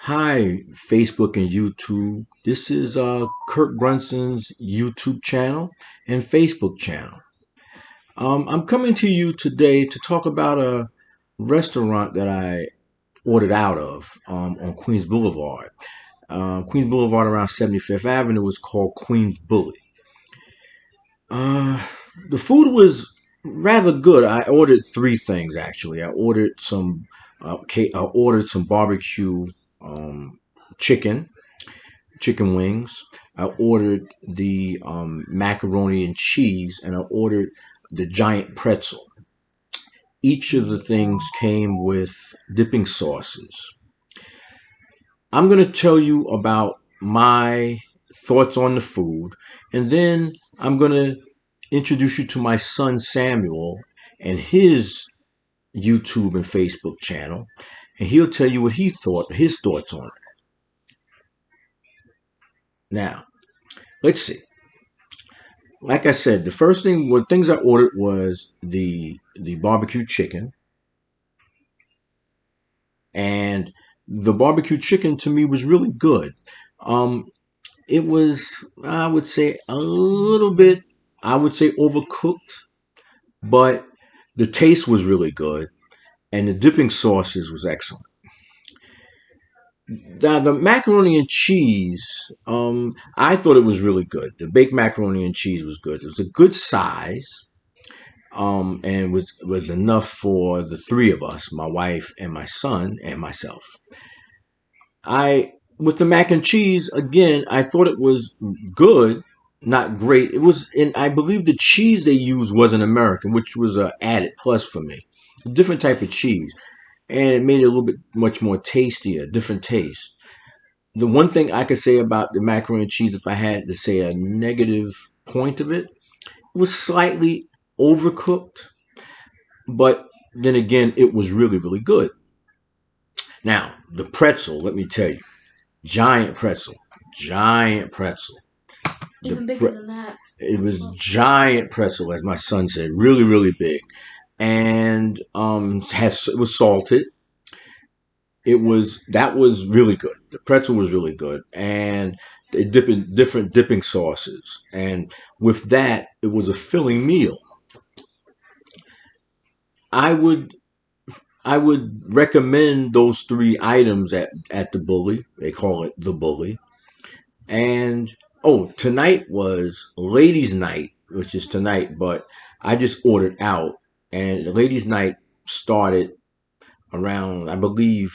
Hi, Facebook and YouTube. This is Kurt Brunson's YouTube channel and Facebook channel. I'm coming to you today to talk about a restaurant that I ordered out of on Queens Boulevard. Queens Boulevard around 75th Avenue was called Queens Bully. Uh, the food was rather good. I ordered three things actually. I ordered some barbecue chicken chicken wings. I ordered the macaroni and cheese, and I ordered the giant pretzel. Each of the things came with dipping sauces. I'm going to tell you about my thoughts on the food, and then I'm going to introduce you to my son Samuel and his YouTube and Facebook channel, and he'll tell you what his thoughts on it. Now, let's see. Like I said, the first thing, what things I ordered was the barbecue chicken, and the barbecue chicken to me was really good. Um, it was, I would say, a little bit, I would say, overcooked, but the taste was really good, and the dipping sauces was excellent. Now, the macaroni and cheese, I thought it was really good. The baked macaroni and cheese was good. It was a good size. And was enough for the three of us, my wife and my son and myself. I With the mac and cheese again, I thought it was good, not great. It was, and I believe the cheese they used wasn't American, which was a added plus for me. A different type of cheese, and it made it a little bit much more tastier, different taste. The one thing I could say about the macaroni and cheese, if I had to say a negative point of it, was slightly overcooked, but then again, it was really, really good. Now, the pretzel, let me tell you, giant pretzel, giant pretzel. Even bigger than that. It was giant pretzel, as my son said, really, really big, and it was salted. That was really good. The pretzel was really good, and they dip in different dipping sauces, and with that, it was a filling meal. I would I would recommend those three items at the Bully. They call it the Bully. And oh, tonight was ladies' night, which is tonight, but I just ordered out, and the ladies' night started around, I believe,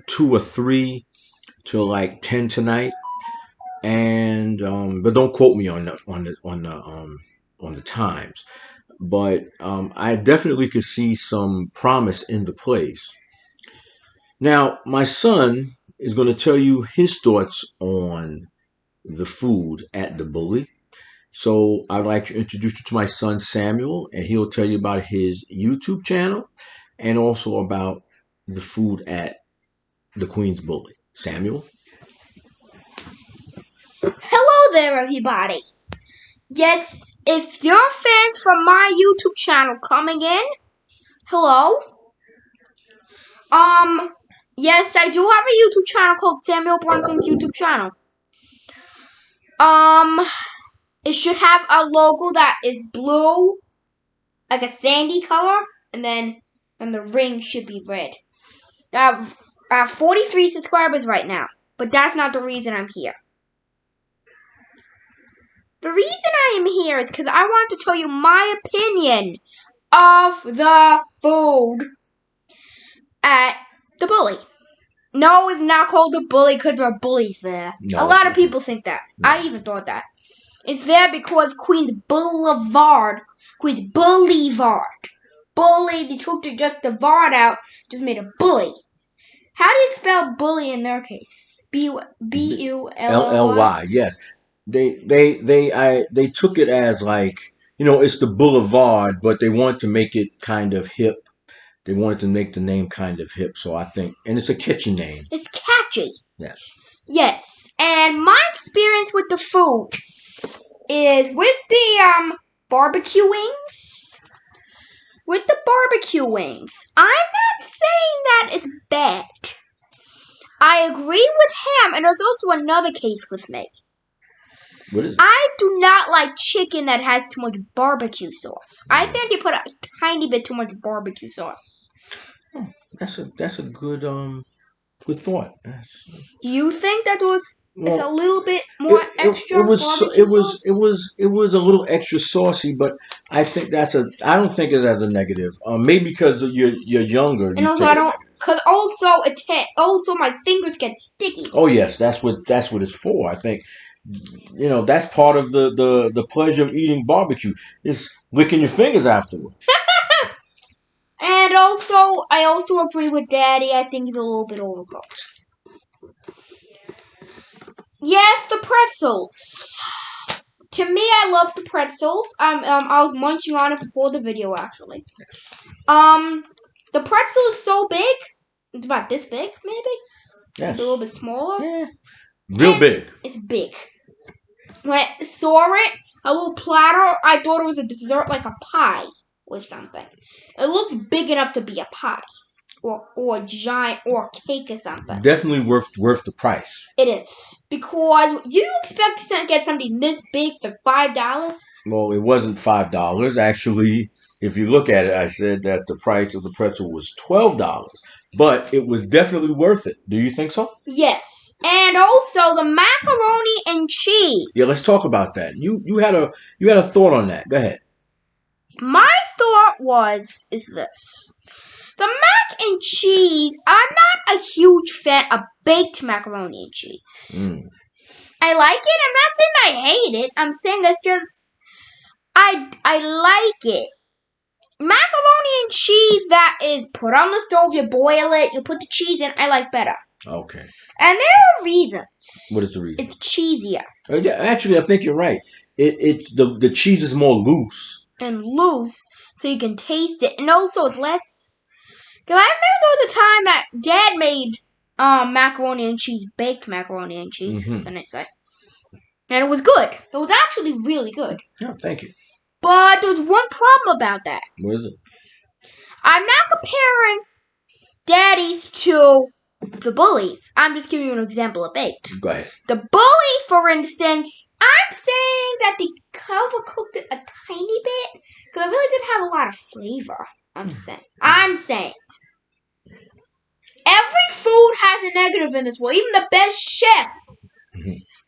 two or three till like 10 tonight. And but don't quote me on the times. But I definitely could see some promise in the place. Now, my son is going to tell you his thoughts on the food at the Bully. So I'd like to introduce you to my son Samuel, and he'll tell you about his YouTube channel and also about the food at the Queen's Bully. Samuel? Hello there, everybody. Yes, if you're fans from my YouTube channel coming in, hello. Yes, I do have a YouTube channel called Samuel Brunson's YouTube channel. It should have a logo that is blue, like a sandy color, and the ring should be red. I have 43 subscribers right now, but that's not the reason I'm here. The reason I am here is because I want to tell you my opinion of the food at the Bully. No, it's not called the Bully because there are bullies there. No, a lot of people think that. No. I even thought that. It's there because Queens Boulevard, Bully, they took just the Vard out, just made a Bully. How do you spell bully in their case? B-U-L-L-Y? Yes. They took it as like, it's the boulevard, but they want to make it kind of hip. They wanted to make the name kind of hip, so I think, and it's a catchy name. It's catchy. Yes. Yes, and my experience with the food is with the barbecue wings. With the barbecue wings, I'm not saying that it's bad. I agree with him, and there's also another case with me. What is it? I do not like chicken that has too much barbecue sauce. I think they put a tiny bit too much barbecue sauce. Oh, that's a good thought. Do you think that was it's a Well, little bit more extra it was barbecue sauce? it was a little extra saucy, but I think I don't think it's as a negative. Maybe because you're younger. And You also think I don't, cause also my fingers get sticky. oh yes, that's what it's for. I think that's part of the pleasure of eating barbecue is licking your fingers afterward. And also, I also agree with Daddy. I think he's a little bit overcooked. Yes, the pretzels. To me, I love the pretzels. I was munching on it before the video, actually. The pretzel is so big. It's about this big, maybe. Yes, A little bit smaller. yeah, real big. It's big. When I saw it, a little platter, I thought it was a dessert, like a pie or something. It looks big enough to be a pie, or a giant, or a cake or something. Definitely worth the price. It is, because you expect to get something this big for $5? Well, it wasn't $5 actually. If you look at it, I said that the price of the pretzel was $12, but it was definitely worth it. Do you think so? Yes, and also the macaroni and cheese. Yeah, let's talk about that. You had a thought on that. Go ahead. My thought is this. The mac and cheese, I'm not a huge fan of baked macaroni and cheese. I like it. I'm not saying I hate it. I'm saying it's just I like it. Macaroni and cheese that is put on the stove, you boil it, you put the cheese in, I like better. Okay. And there are reasons. What is the reason? It's cheesier. Yeah, actually, I think you're right. It's the cheese is more loose. And loose, so you can taste it. And also it's less. Because I remember there was a time that Dad made macaroni and cheese, baked macaroni and cheese, can I say. And it was good. It was actually really good. Yeah, thank you. But there's one problem about that. What is it? I'm not comparing Daddies to the bullies. I'm just giving you an example of baked. Go ahead. The bully, for instance, I'm saying that they overcooked it a tiny bit because it really didn't have a lot of flavor. I'm saying. Every food has a negative in this world. Even the best chefs,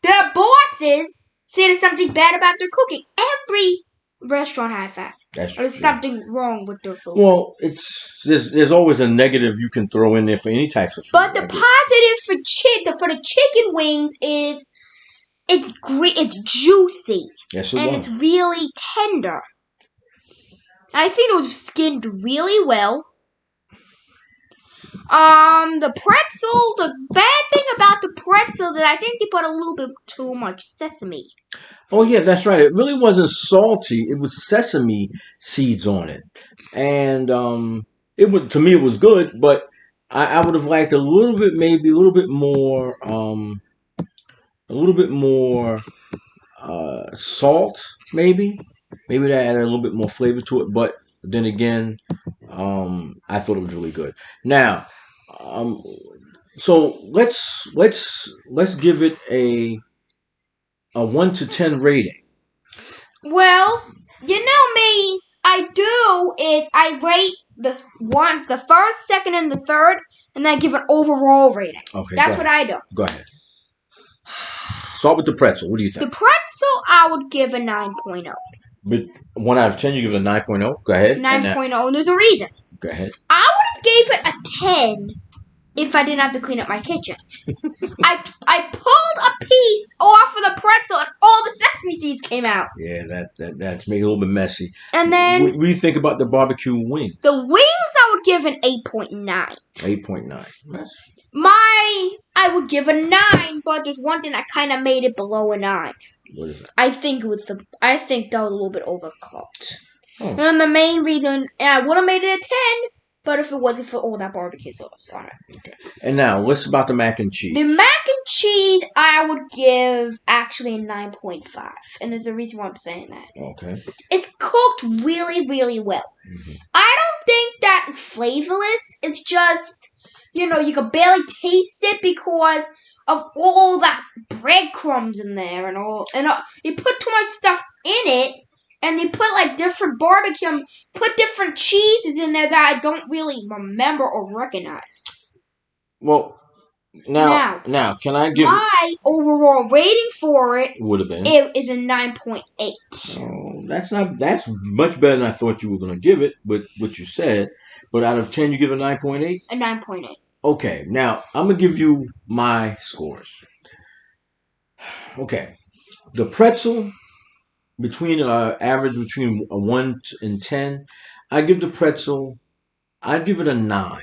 their bosses say there's something bad about their cooking. Every restaurant has that. That's There's something wrong with their food. Well, there's always a negative you can throw in there for any types of food. But the positive for the chicken wings is it's great. It's juicy. Yes, and it's really tender. I think it was skinned really well. The pretzel. The bad thing about the pretzel is I think they put a little bit too much sesame. Oh yeah, that's right. It really wasn't salty. It was sesame seeds on it, and it would to me it was good, but I would have liked a little bit, maybe a little bit more salt, maybe that added a little bit more flavor to it. But then again, I thought it was really good. Now, so let's give it a 1 to 10 rating. Well, you know me. I rate the first, second, and the third, and then I give an overall rating. Okay, that's what I do. Go ahead. Start with the pretzel. What do you think? The pretzel, I would give a 9.0. But 1 out of 10, you give it a 9.0? Go ahead. 9.0, and there's a reason. Go ahead. I would have gave it a 10 if I didn't have to clean up my kitchen. I pulled a piece off of the pretzel, and all the sesame seeds came out. Yeah, that's making it a little bit messy. And then... What do you think about the barbecue wings? The wings, I would give an 8.9. 8.9. I would give a 9, but there's one thing that kind of made it below a 9. What is that? I think that was a little bit overcooked. Oh. And the main reason, and I would have made it a 10, but if it wasn't for all that barbecue sauce on it. Okay. And now, what's about the mac and cheese? The mac and cheese, I would give actually a 9.5. And there's a reason why I'm saying that. Okay. It's cooked really, really well. I don't think that it's flavorless. It's just you could barely taste it because of all that breadcrumbs in there and all. And you put too much stuff in it, and you put like different barbecue, put different cheeses in there that I don't really remember or recognize. Well, now, can I give my overall rating for it? Would have been. It is a 9.8. Oh, that's much better than I thought you were going to give it, but what you said. But out of 10, you give it 9.8? A 9.8. Okay, now I'm going to give you my scores. Okay, the pretzel, between average between a 1 and 10, I give the pretzel, I'd give it a 9.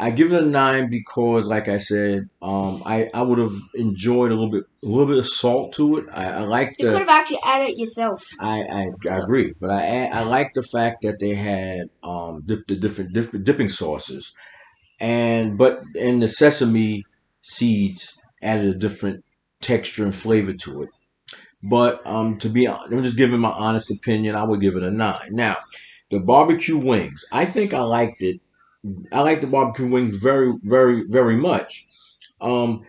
I give it a 9 because, like I said, I would have enjoyed a little bit of salt to it. I like You could have actually added it yourself. I agree, but I like the fact that they had the different dipping sauces, and the sesame seeds added a different texture and flavor to it. But to be honest, I'm just giving my honest opinion. I would give it a 9. Now, the barbecue wings, I think I liked it. I like the barbecue wings very, very, very much. Um,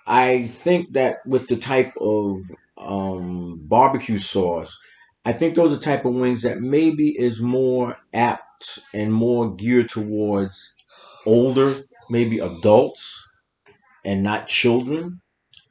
I think that with the type of barbecue sauce, I think those are type of wings that maybe is more apt and more geared towards older, maybe adults and not children.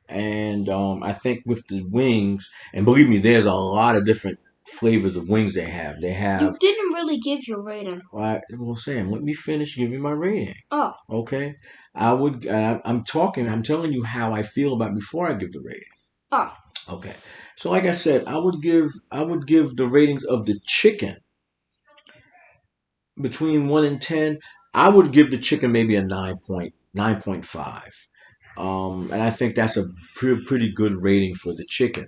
And I think with the wings, and believe me, there's a lot of different flavors of wings they have. They have. You didn't really give your rating. Well, Sam, let me finish giving my rating. Oh. Okay. I would. I'm talking. I'm telling you how I feel about before I give the rating. Oh. Okay. So, like I said, I would give the ratings of the chicken between 1 and 10. I would give the chicken maybe a 9.5. And I think that's a pretty good rating for the chicken.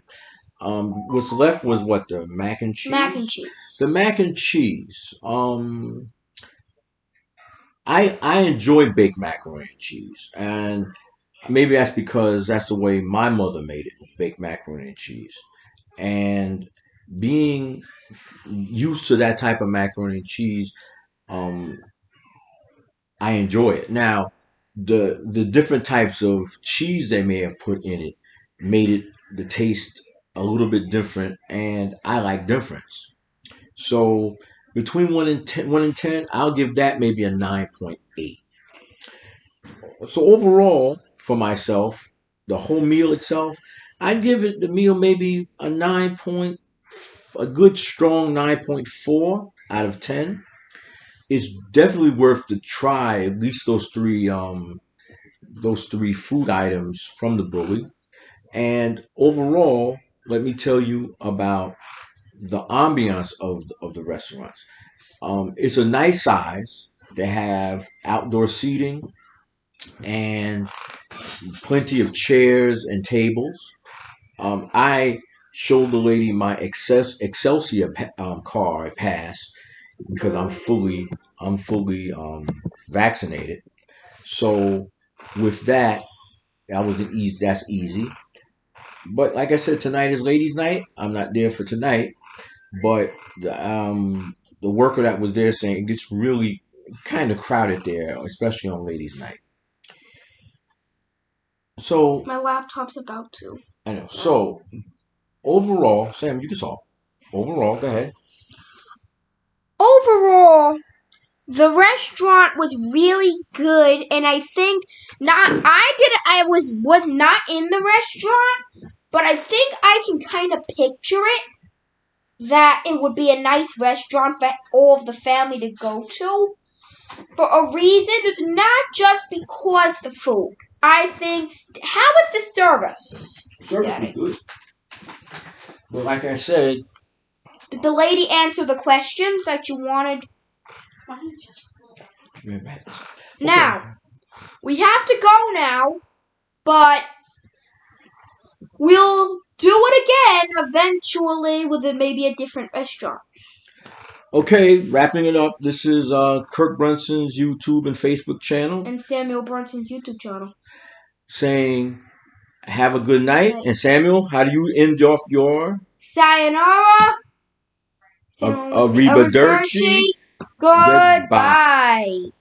What's left was what, the mac and cheese. Mac and cheese. The mac and cheese. I enjoy baked macaroni and cheese, and maybe that's because that's the way my mother made it, baked macaroni and cheese. And being used to that type of macaroni and cheese, um, I enjoy it. Now, the different types of cheese they may have put in it made it the taste a little bit different, and I like difference. So between 1 and 10, I'll give that maybe a 9.8. So overall, for myself, the whole meal itself, I'd give it the meal maybe a good strong 9.4 out of 10. It's definitely worth to try at least those three food items from the bully. And overall, let me tell you about the ambiance of the restaurants. It's a nice size. They have outdoor seating and plenty of chairs and tables. I showed the lady my Excelsior card pass because I'm fully vaccinated. So with that, that's easy. But like I said, tonight is ladies' night. I'm not there for tonight, but the worker that was there saying it gets really kind of crowded there, especially on ladies' night. So my laptop's about to. I know. So overall, Sam, you can talk. Overall, go ahead. Overall, the restaurant was really good, and I think I was not in the restaurant, but I think I can kind of picture it that it would be a nice restaurant for all of the family to go to. For a reason, it's not just because the food. I think, how was the service? Service was good. But like I said, did the lady answer the questions that you wanted? Now, we have to go now, but we'll do it again eventually with maybe a different restaurant. Okay, wrapping it up. This is Kirk Brunson's YouTube and Facebook channel. And Samuel Brunson's YouTube channel. Saying, have a good night. And Samuel, how do you end off your? Sayonara. Arrivederci. Goodbye.